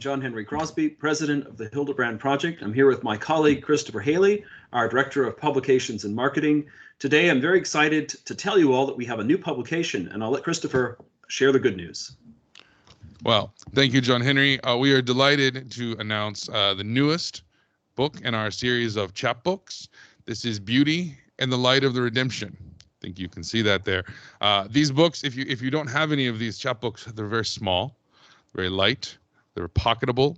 John Henry Crosby, president of the Hildebrand Project. I'm here with my colleague, Christopher Haley, our director of publications and marketing. Today, I'm very excited to tell you all that we have a new publication, and I'll let Christopher share the good news. Well, thank you, John Henry. We are delighted to announce the newest book in our series of chapbooks. This is Beauty and the Light of the Redemption. I think you can see that there. These books, if you don't have any of these chapbooks, they're very small, very light, they're pocketable,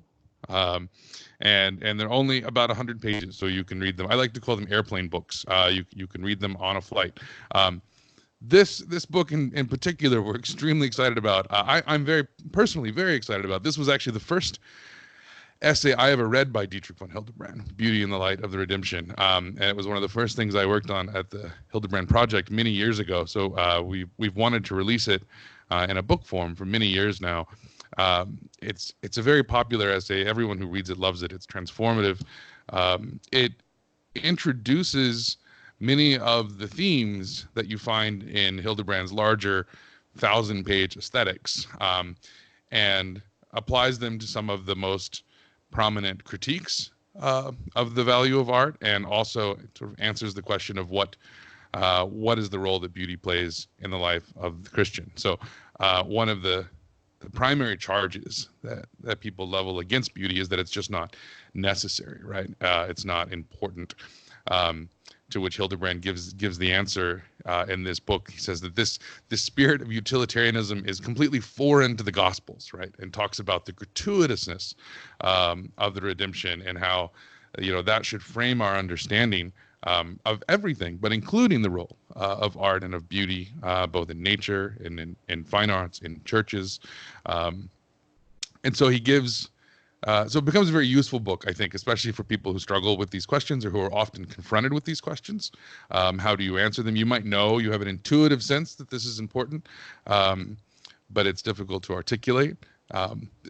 and they're only about 100 pages, so you can read them. I like to call them airplane books. You can read them on a flight. This book in particular, we're extremely excited about. I'm personally very excited about. This was actually the first essay I ever read by Dietrich von Hildebrand, Beauty and the Light of the Redemption. And it was one of the first things I worked on at the Hildebrand Project many years ago. So we've wanted to release it in a book form for many years now. It's a very popular essay. Everyone who reads it loves it. It's transformative. It introduces many of the themes that you find in Hildebrand's larger 1,000-page aesthetics, and applies them to some of the most prominent critiques of the value of art, and also sort of answers the question of what is the role that beauty plays in the life of the Christian. So one of the primary charges that people level against beauty is that it's just not necessary, right? It's not important. To which Hildebrand gives the answer in this book. He says that this spirit of utilitarianism is completely foreign to the Gospels, right? And talks about the gratuitousness of the redemption, and how that should frame our understanding of everything, but including the role of art and of beauty, both in nature and in fine arts, in churches. And so he gives. So it becomes a very useful book, I think, especially for people who struggle with these questions or who are often confronted with these questions. How do you answer them? You might know, you have an intuitive sense that this is important, but it's difficult to articulate.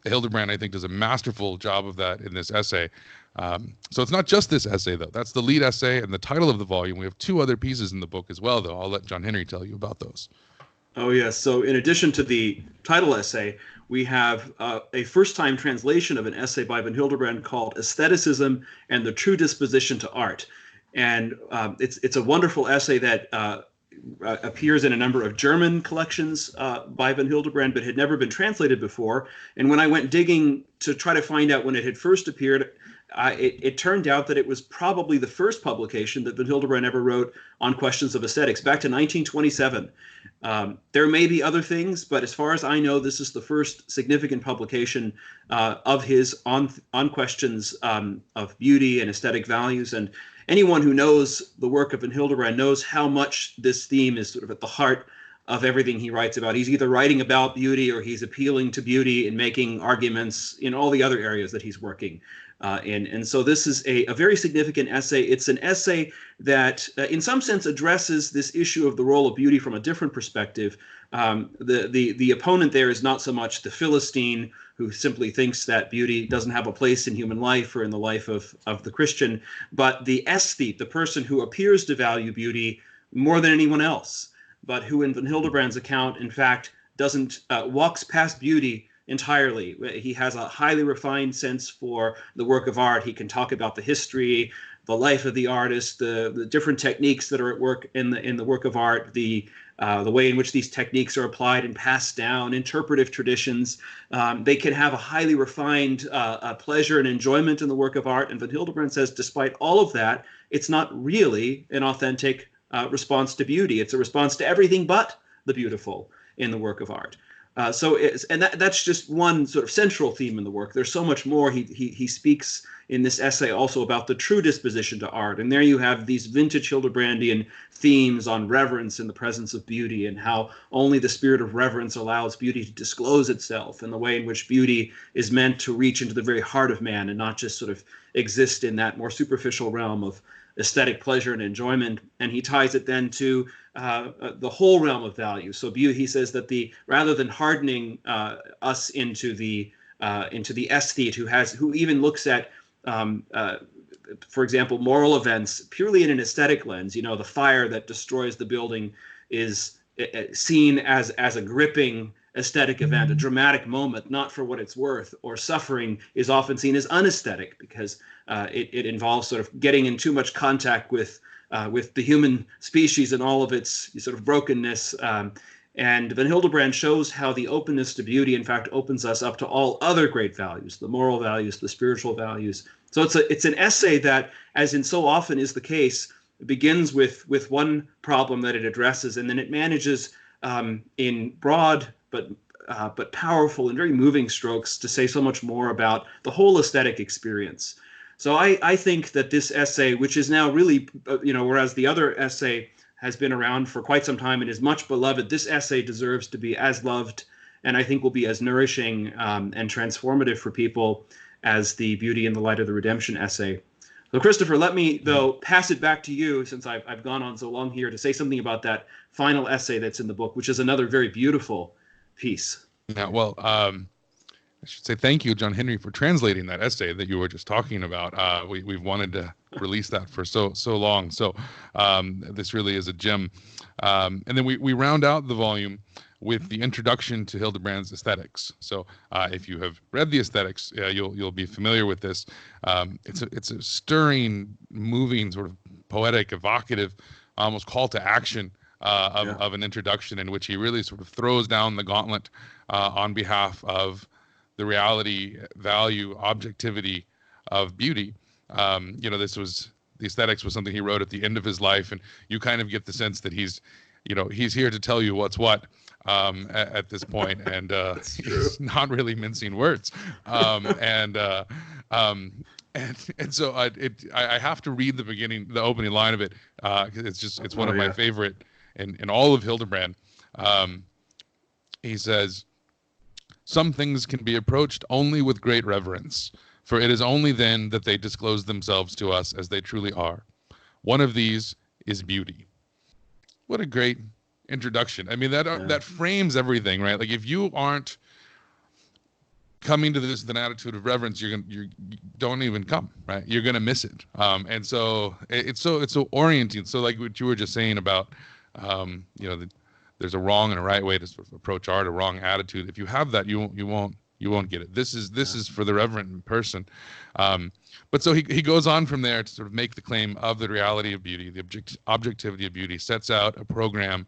Hildebrand, I think, does a masterful job of that in this essay. So it's not just this essay, though. That's the lead essay and the title of the volume. We have two other pieces in the book as well, though. I'll let John Henry tell you about those. Oh, yes. So in addition to the title essay, we have a first-time translation of an essay by von Hildebrand called Aestheticism and the True Disposition to Art. And it's a wonderful essay that appears in a number of German collections by von Hildebrand, but had never been translated before. And when I went digging to try to find out when it had first appeared, it turned out that it was probably the first publication that von Hildebrand ever wrote on questions of aesthetics, back to 1927. There may be other things, but as far as I know, this is the first significant publication of his on questions of beauty and aesthetic values. And anyone who knows the work of von Hildebrand knows how much this theme is sort of at the heart of everything he writes about. He's either writing about beauty or he's appealing to beauty and making arguments in all the other areas that he's working. And so this is a very significant essay. It's an essay that, in some sense, addresses this issue of the role of beauty from a different perspective. The opponent there is not so much the Philistine, who simply thinks that beauty doesn't have a place in human life or in the life of the Christian, but the aesthete, the person who appears to value beauty more than anyone else, but who, in von Hildebrand's account, in fact, doesn't walks past beauty entirely. He has a highly refined sense for the work of art. He can talk about the history, the life of the artist, the different techniques that are at work in the work of art, the way in which these techniques are applied and passed down, interpretive traditions. They can have a highly refined pleasure and enjoyment in the work of art. And von Hildebrand says, despite all of that, it's not really an authentic response to beauty. It's a response to everything but the beautiful in the work of art. That's just one sort of central theme in the work. There's so much more. He speaks in this essay also about the true disposition to art. And there you have these vintage Hildebrandian themes on reverence in the presence of beauty, and how only the spirit of reverence allows beauty to disclose itself, and the way in which beauty is meant to reach into the very heart of man and not just sort of exist in that more superficial realm of aesthetic pleasure and enjoyment. And he ties it then to the whole realm of value. So beauty, he says that rather than hardening us into the aesthete who even looks at for example, moral events purely in an aesthetic lens. The fire that destroys the building is seen as a gripping aesthetic event, a dramatic moment, not for what it's worth, or suffering is often seen as unaesthetic because it involves sort of getting in too much contact with the human species and all of its sort of brokenness. And Van Hildebrand shows how the openness to beauty, in fact, opens us up to all other great values, the moral values, the spiritual values. So it's an essay that, as in so often is the case, begins with one problem that it addresses, and then it manages in broad but powerful and very moving strokes to say so much more about the whole aesthetic experience. So I think that this essay, which is now really, whereas the other essay has been around for quite some time and is much beloved, this essay deserves to be as loved, and I think will be as nourishing and transformative for people as the Beauty in the Light of the Redemption essay. So Christopher, let me, though, pass it back to you, since I've gone on so long here, to say something about that final essay that's in the book, which is another very beautiful piece. Yeah, well, I should say thank you, John Henry, for translating that essay that you were just talking about. We've wanted to release that for so long. So this really is a gem. And then we round out the volume with the introduction to Hildebrand's Aesthetics. So if you have read the Aesthetics, you'll be familiar with this. It's a stirring, moving, sort of poetic, evocative, almost call to action of an introduction in which he really sort of throws down the gauntlet on behalf of the reality, value, objectivity of beauty. The Aesthetics was something he wrote at the end of his life, and you kind of get the sense that he's here to tell you what's what at this point, and he's not really mincing words. And so I have to read the opening line of it. It's one of my favorite in all of Hildebrand. He says, "Some things can be approached only with great reverence, for it is only then that they disclose themselves to us as they truly are. One of these is beauty." What a great introduction. I mean, that frames everything, right? Like, if you aren't coming to this with an attitude of reverence, you don't even come, right? You're gonna miss it. And so it's so orienting. So like what you were just saying about, there's a wrong and a right way to sort of approach art, a wrong attitude. If you have that, you won't get it. This is for the reverent person. But so he goes on from there to sort of make the claim of the reality of beauty, the objectivity of beauty, sets out a program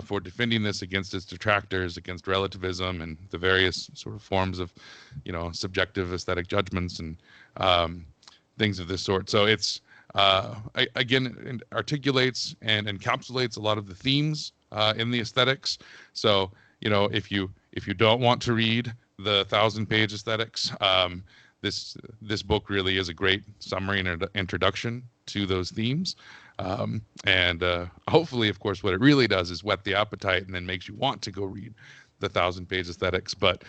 for defending this against its detractors, against relativism and the various sort of forms of, subjective aesthetic judgments and things of this sort. So it's again, articulates and encapsulates a lot of the themes in the Aesthetics. So if you don't want to read the 1,000-page Aesthetics, this book really is a great summary and introduction to those themes. And hopefully, of course, what it really does is whet the appetite and then makes you want to go read the 1,000-page Aesthetics. But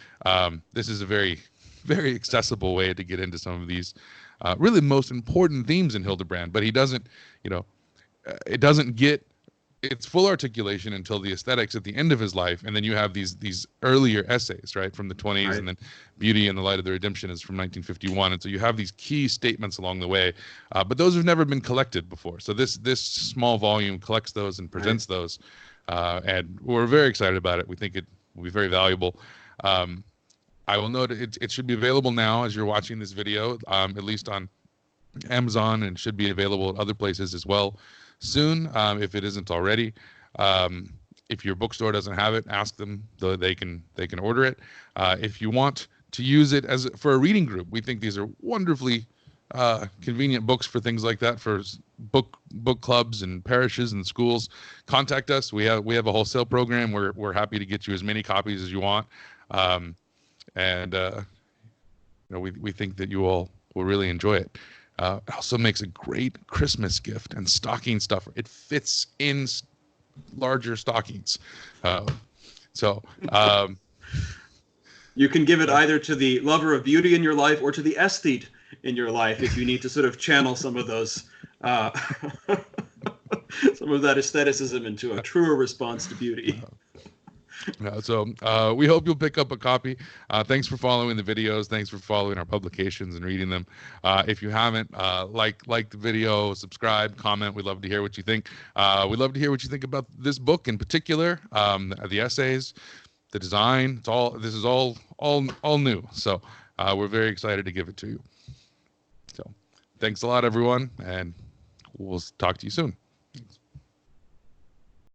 this is a very, very accessible way to get into some of these really most important themes in Hildebrand. But he doesn't, it doesn't get its full articulation until the Aesthetics at the end of his life, and then you have these earlier essays, right, from the 20s, right. And then Beauty in the Light of the Redemption is from 1951, and so you have these key statements along the way, but those have never been collected before. So this small volume collects those and presents right. those, and we're very excited about it. We think it will be very valuable. I will note it should be available now as you're watching this video, at least on Amazon, and should be available at other places as well soon, if it isn't already. If your bookstore doesn't have it, ask them, though they can order it. If you want to use it for a reading group, we think these are wonderfully convenient books for things like that, for book clubs and parishes and schools. Contact us. We have a wholesale program. We're happy to get you as many copies as you want, and we think that you all will really enjoy it. It also makes a great Christmas gift and stocking stuffer. It fits in larger stockings. You can give it either to the lover of beauty in your life or to the aesthete in your life if you need to sort of channel some of those, some of that aestheticism into a truer response to beauty. So we hope you'll pick up a copy. Thanks for following the videos. Thanks for following our publications and reading them. If you haven't, like the video, subscribe, comment. We'd love to hear what you think. We'd love to hear what you think about this book in particular, the essays, the design. This is all new. So we're very excited to give it to you. So thanks a lot, everyone, and we'll talk to you soon.